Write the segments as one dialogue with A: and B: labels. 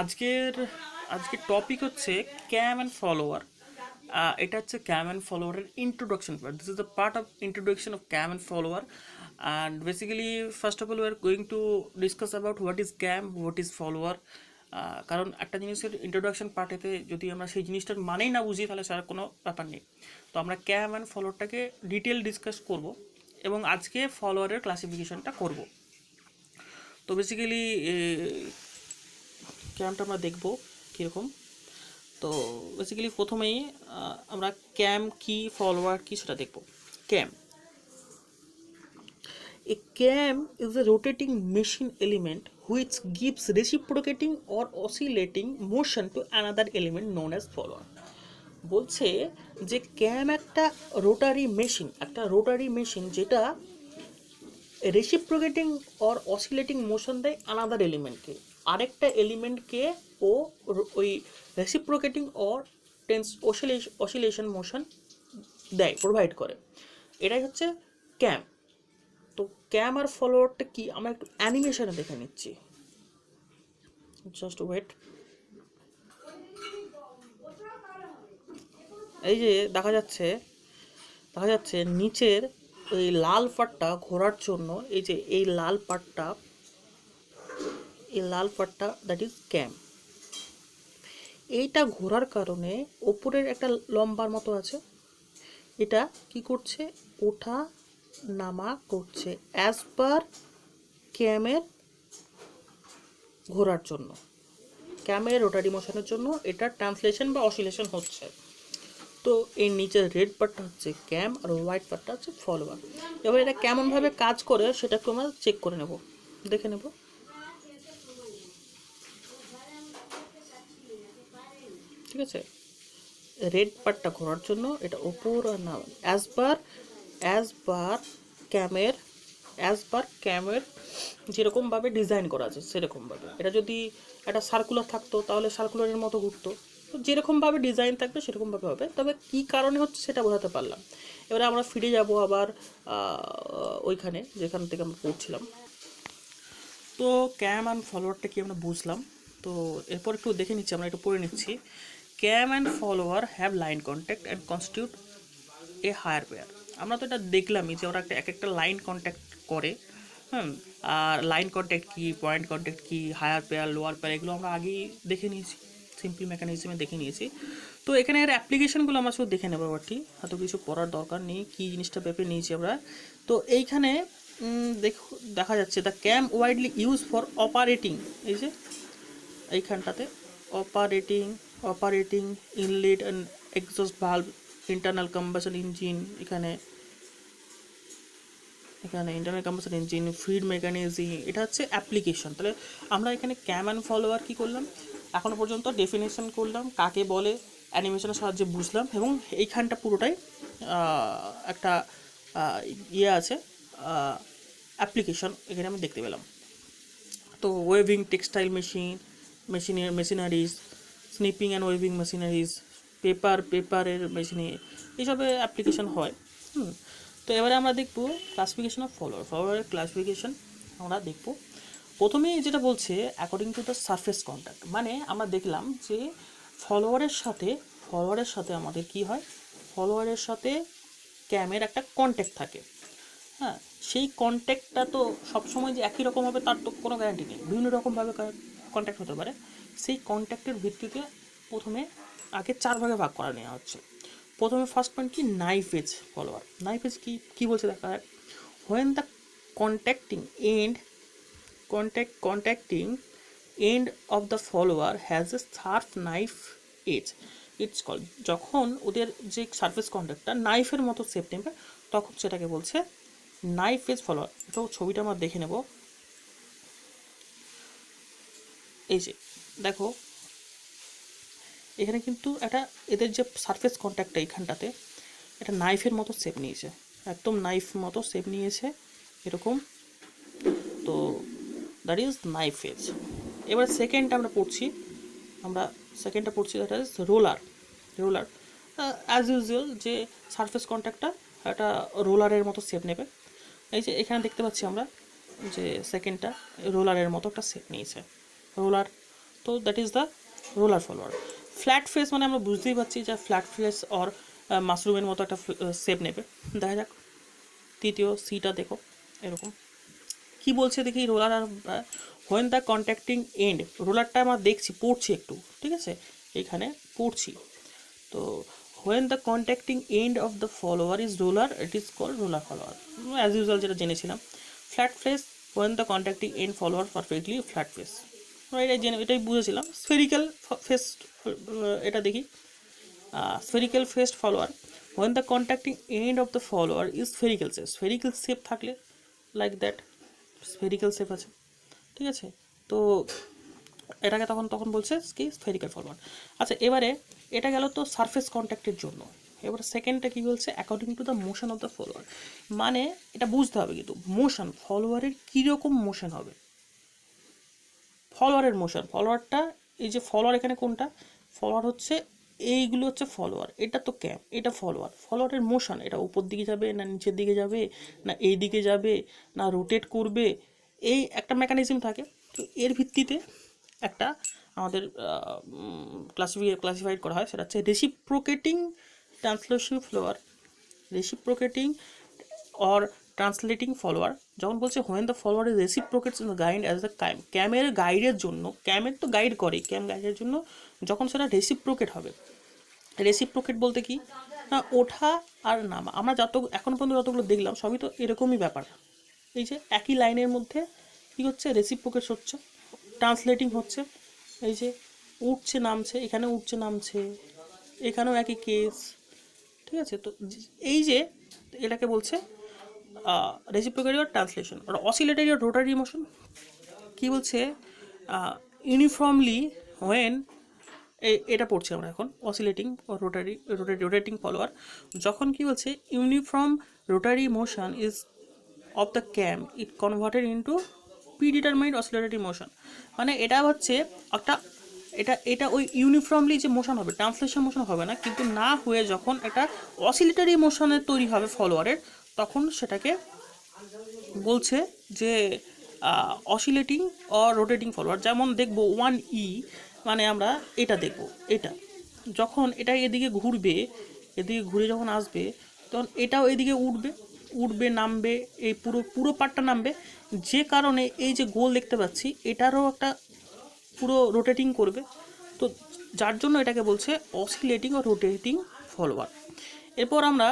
A: আজকের আজকের টপিক হচ্ছে ক্যাম অ্যান্ড ফলোয়ার। এটা হচ্ছে ক্যাম অ্যান্ড ফলোয়ারের introduction part. This is the part of introduction of cam and follower. And basically first of all we are going to discuss about what is cam, what is follower. কারণ একটা জিনিসের introduction পার্টেতে যদি আমরা সেই জিনিসটার মানেই না বুঝি তাহলে সেটার কোনো ব্যাপার নেই। তো আমরা ক্যাম অ্যান্ড ফলোয়ারটাকে ডিটেল ডিসকাস করব এবং আজকে ফলোয়ারের ক্লাসিফিকেশনটা করব। তো বেসিক্যালি ক্যামটা আমরা দেখব কীরকম। তো বেসিক্যালি প্রথমেই আমরা ক্যাম কি ফলোয়ার কি সেটা দেখব। ক্যাম, a cam is a rotating machine element which gives reciprocating or oscillating motion to another element known as follower. বলছে যে ক্যাম একটা রোটারি মেশিন যেটা রেসিপ্রোকেটিং অর অসিলেটিং মোশন দেয় আনাদার এলিমেন্টকে, আরেকটা এলিমেন্টকে ও ওই রেসিপ্রোকেটিং অর অসিলেশন মোশন দেয়, প্রোভাইড করে। এটাই হচ্ছে ক্যাম। তো ক্যাম আর ফলোয়ারটা কি আমরা একটু অ্যানিমেশনে দেখে নিচ্ছি, জাস্ট ওয়েট। এই যে দেখা যাচ্ছে নিচের ওই লাল পাটটা ঘোরার জন্য, এই যে এই লাল পাটটা দ্যাট ইজ ক্যাম। এইটা ঘোরার কারণে ওপরের একটা লম্বার মতো আছে, এটা কি করছে, ওঠা নামা করছে অ্যাজ পার ক্যামের ঘোরার জন্য, ক্যামের রোটারি মোশনের জন্য এটা ট্রান্সলেশন বা অসিলেশন হচ্ছে। তো এর নিচের রেড পার্টটা হচ্ছে ক্যাম আর হোয়াইট পার্টটা হচ্ছে ফলোয়ার। এবার এটা কেমনভাবে কাজ করে সেটা একটু আমরা চেক করে নেব, দেখে নেব। ঠিক আছে, রেড পার্টটা ঘোরার জন্য এটা ওপর আর না, অ্যাজ পার ক্যামের ক্যামের যেরকমভাবে ডিজাইন করা আছে সেরকমভাবে। এটা যদি একটা সার্কুলার থাকতো তাহলে সার্কুলারের মতো ঘুরতো, তো যেরকমভাবে ডিজাইন থাকবে সেরকমভাবে হবে। তবে কী কারণে হচ্ছে সেটা বোঝাতে পারলাম। এবারে আমরা ফিরে যাব আবার ওইখানে যেখান থেকে আমরা পড়ছিলাম। তো ক্যাম অ্যান্ড ফলোয়ারটা কি আমরা বুঝলাম। তো এরপর একটু দেখে নিচ্ছি, আমরা একটু পড়ে নিচ্ছি। Cam and follower have line contact and constitute a higher pair. আমরা তো এটা দেখলামই যে ওরা একটা লাইন কন্ট্যাক্ট করে। আর লাইন কন্ট্যাক্ট কি, পয়েন্ট কন্ট্যাক্ট কি, হায়ার পেয়ার লোয়ার পেয়ার, এগুলো আমরা আগেই দেখে নিয়েছি, সিম্পলি মেকানিজমে দেখে নিয়েছি। তো এখানে এর অ্যাপ্লিকেশনগুলো আমরা শুধু দেখে নেবো, এবার ঠিক এত কিছু পড়ার দরকার নেই, কী জিনিসটা পেপে নিয়েছি আমরা। তো এইখানে দেখা যাচ্ছে the cam widely use for operating, এই যে এইখানটাতে operating inlet and exhaust valve, internal combustion engine, এখানে internal combustion engine, feed mechanism, এটা হচ্ছে অ্যাপ্লিকেশন। তাহলে আমরা এখানে ক্যাম অ্যান্ড ফলোয়ার কী করলাম, এখনও পর্যন্ত ডেফিনেশন করলাম, কাকে বলে অ্যানিমেশনের সাহায্যে বুঝলাম, এবং এইখানটা পুরোটাই একটা ইয়ে আছে, অ্যাপ্লিকেশন এখানে আমি দেখতে পেলাম। তো waving textile machineries, snipping and waving machineries, পেপারের মেশিনে, এইসবে অ্যাপ্লিকেশন হয়। তো এবারে আমরা দেখব ক্লাসিফিকেশন অফ ফলোয়ারের ক্লাসিফিকেশন আমরা দেখব। প্রথমেই যেটা বলছে according to the surface contact, মানে আমরা দেখলাম যে ফলোয়ারের সাথে আমাদের কি হয়, ফলোয়ারের সাথে ক্যামের একটা কন্ট্যাক্ট থাকে। হ্যাঁ, সেই কন্ট্যাক্টটা তো সবসময় যে একই রকম হবে তার তো কোনো গ্যারান্টি নেই, বিভিন্ন রকমভাবে কন্ট্যাক্ট হতে পারে। সেই কন্ট্যাক্টের ভিত্তিতে প্রথমে আগে 4 ভাগে ভাগ করা নেওয়া হচ্ছে। প্রথমে ফার্স্ট পয়েন্ট কি, knife edge follower. Knife edge কী বলছে দেখা যায়, when the contacting end of the follower has a sharp knife edge, it's call. যখন ওদের যে সারফেস কন্ট্যাক্টটা নাইফের মতো শেপ নেবে তখন সেটাকে বলছে নাইফ এজ ফলোয়ার। তো ছবিটা আমরা দেখে নেব। এই যে দেখো এখানে কিন্তু একটা এদের যে সারফেস কন্ট্যাক্টটা এইখানটাতে একটা নাইফের মতো শেপ নিয়েছে, একদম নাইফ মতো শেপ নিয়েছে এরকম। তো দ্যাট ইজ নাইফ এজ। এবার সেকেন্ডটা পড়ছি that is roller. As usual যে সারফেস কন্ট্যাক্টটা একটা রোলারের মতো শেপ নেবে। এই যে এখানে দেখতে পাচ্ছি আমরা যে সেকেন্ডটা রোলারের মতো একটা শেপ নিয়েছে রোলার। তো তো that is the roller follower. Flat face মানে আমরা বুঝতেই পারছি যে ফ্ল্যাট ফেস অর মাশরুমের মতো একটা শেপ নেবে। দেখা যাক তৃতীয় সিটা দেখো এরকম কি বলছে দেখি। রোলার আর হোয়েন দ্য কন্ট্যাক্টিং এন্ড, রোলারটা আমরা দেখছি পড়ছি একটু, ঠিক আছে, এখানে পড়ছি। তো when the contacting end of the follower is roller, it is called roller follower, as usual যেটা জেনেছিলাম। Flat face when the contacting end follower perfectly flat face, এটাই বুঝেছিলাম। স্ফেরিক্যাল ফেস, এটা দেখি spherical faced follower when the contacting end of the follower is spherical shape, spherical shape থাকলে like that spherical shape আছে, ঠিক আছে। তো এটাকে তখন বলছে কি spherical follower। আচ্ছা এবারে এটা গেল তো সারফেস কন্ট্যাক্টের জন্য। এবারে সেকেন্ডটা কি বলছে, according to the motion of the follower, মানে এটা বুঝতে হবে কিন্তু মোশন ফলোয়ারের কীরকম মোশন হবে। ফলোয়ারের মোশন, ফলোয়ারটা এই যে ফলোয়ার এখানে কোনটা, ফলোয়ার হচ্ছে এইগুলো হচ্ছে ফলোয়ার, এটা তো ক্যাম, এটা ফলোয়ার। ফলোয়ারের মোশন এটা উপর দিকে যাবে না নিচের দিকে যাবে না এই দিকে যাবে না রোটেট করবে, এই একটা মেকানিজম থাকে। তো এর ভিত্তিতে একটা আমাদের ক্লাসিফাইড করা হয়, সেটা হচ্ছে reciprocating translation follower, reciprocating or translating follower. যখন বলছে when the follower is reciprocates in the guide as the ক্যামের গাইডের জন্য, ক্যামের তো গাইড করে, ক্যাম গাইডের জন্য যখন সেটা রেসিপ্রোকেট হবে। রেসিপ্রোকেট বলতে কি না, ওঠা আর নামা। আমরা এখন পর্যন্ত যতগুলো দেখলাম সবই তো এরকমই ব্যাপার। এই যে একই লাইনের মধ্যে কী হচ্ছে, রেসিপ্রোকেট হচ্ছে, ট্রান্সলেটিং হচ্ছে। এই যে উঠছে নামছে, এখানে উঠছে নামছে, এখানেও একই কেস, ঠিক আছে। তো এই যে এটাকে বলছে রেসিপ্রোকেটিং অর ট্রান্সলেশন। আর অসিলেটরি আর রোটারি মোশন কী বলছে, ইউনিফর্মলি হোয়েন, এটা পড়ছি আমরা এখন, অসিলেটিং ও রোটেটিং ফলোয়ার। যখন কি বলছে uniform rotary motion is of the cam it converted into predetermined oscillatory motion, মানে এটা হচ্ছে একটা এটা ওই ইউনিফর্মলি যে মোশন হবে, ট্রান্সলেশন মোশন হবে না, কিন্তু না হয়ে যখন একটা অসিলেটরি মোশনের তৈরি হবে ফলোয়ারের, তখন সেটাকে বলছে যে অসিলেটিং অর রোটেটিং ফলোয়ার। যেমন দেখবো 1E, মানে আমরা এটা দেখব, এটা যখন এটা এদিকে ঘুরবে, এদিকে ঘুরে যখন আসবে তখন এটাও এদিকে উঠবে নামবে, এই পুরো পার্টটা নামবে, যে কারণে এই যে গোল দেখতে পাচ্ছি এটারও একটা পুরো রোটেটিং করবে। তো যার জন্য এটাকে বলছে অসিলেটিং ও রোটেটিং ফলোয়ার। এরপর আমরা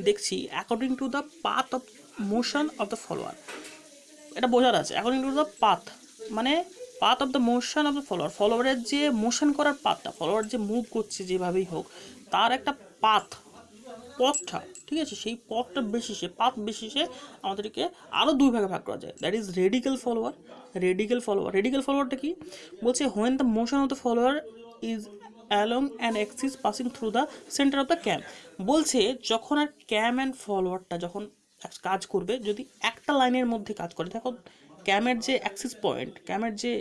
A: দেখছি according to the path of motion of the follower, এটা বোঝার আছে। অ্যাকর্ডিং টু দ্য পাথ মানে path of the motion of the follower, ফলোয়ারের যে মোশন করার পাথটা, ফলোয়ার যে মুভ করছে যেভাবেই হোক তার একটা পথটা, ঠিক আছে, সেই পথটা পাথ বেসিসে আমাদেরকে আরও দুই ভাগে ভাগ করা যায়। That is radical follower. Radical ফলোয়ারটা কি বলছে, when the motion of the follower is along an axis passing through the centre of the cam. বলছে যখন আর ক্যাম অ্যান্ড ফলোয়ারটা যখন কাজ করবে, যদি একটা লাইনের মধ্যে কাজ করে, দেখো ক্যামের যে অ্যাক্সিস পয়েন্ট, ক্যামের যে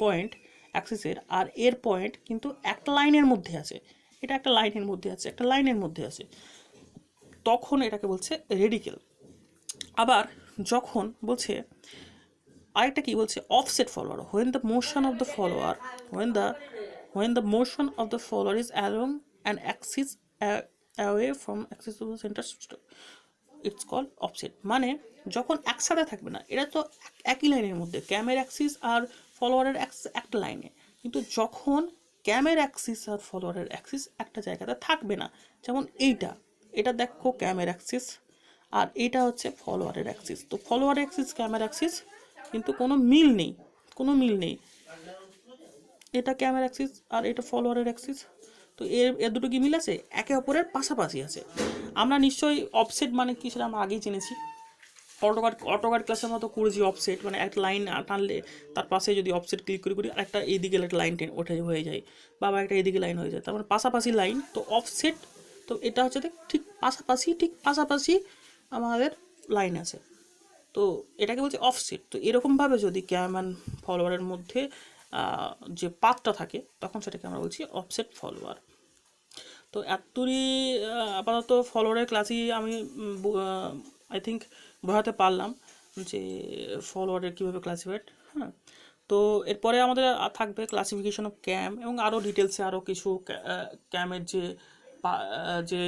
A: পয়েন্ট অ্যাক্সিসের আর এর পয়েন্ট কিন্তু একটা লাইনের মধ্যে আছে, এটা একটা লাইনের মধ্যে আছে, তখন এটাকে বলছে রেডিক্যাল। আবার যখন বলছে আরেকটা কি বলছে, offset follower, when the motion of the follower when the motion of the follower is along an axis away from axis to the center, it's call offset. মানে যখন একসাথে থাকবে না, এটা তো একই লাইনের মধ্যে, ক্যামের অ্যাক্সিস আর ফলোয়ারের অ্যাক্সিস একটা লাইনে, কিন্তু যখন ক্যামের অ্যাক্সিস আর ফলোয়ারের অ্যাক্সিস একটা জায়গাতে থাকবে না, যেমন এটা দেখো ক্যামের অ্যাক্সিস আর এটা হচ্ছে ফলোয়ারের অ্যাক্সিস, তো ফলোয়ার অ্যাক্সিস ক্যামের অ্যাক্সিস কিন্তু কোনো মিল নেই, এটা ক্যামের অ্যাক্সিস আর এটা ফলোয়ারের অ্যাক্সিস, তো এর দুটো কি মিল আছে, একে অপরের পাশাপাশি আছে। আমরা নিশ্চয়ই অফসেট মানে কি সেটা আমরা আগেই জেনেছি, অটোকার ক্লাসে আমরা তো করেছি। অফসেট মানে একটা লাইন টানলে তার পাশে যদি অফসেট ক্লিক করি আর একটা এইদিকে একটা লাইন ওঠে হয়ে যায়, বা একটা এইদিকে লাইন হয়ে যায়, তার মানে পাশাপাশি লাইন, তো অফসেট। তো এটা হচ্ছে ঠিক পাশাপাশি আমাদের লাইন আছে, তো এটাকে বলছে অফসেট। তো এরকমভাবে যদি ক্যাম অ্যান্ড ফলোয়ারের মধ্যে যে পাথটা থাকে তখন সেটাকে আমরা বলছি অফসেট ফলোয়ার। তো এতদূরই আপাতত ফলোয়ারের ক্লাসই আমি আই থিঙ্ক বোঝাতে পারলাম যে ফলোয়ারের কীভাবে ক্লাসিফাইড। হ্যাঁ, তো এরপরে আমাদের থাকবে ক্লাসিফিকেশন অফ ক্যাম, এবং আরও ডিটেলসে আরও কিছু ক্যামের যে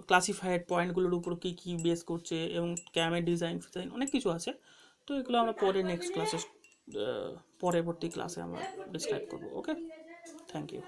A: ক্লাসিফাইড পয়েন্টগুলোর উপর কী কী বেস করছে, এবং ক্যামের ডিজাইন ফিজাইন অনেক কিছু আছে। তো এগুলো আমরা পরে নেক্সট ক্লাসে, পরবর্তী ক্লাসে আমরা ডিসক্রাইব করবো। ওকে, থ্যাংক ইউ।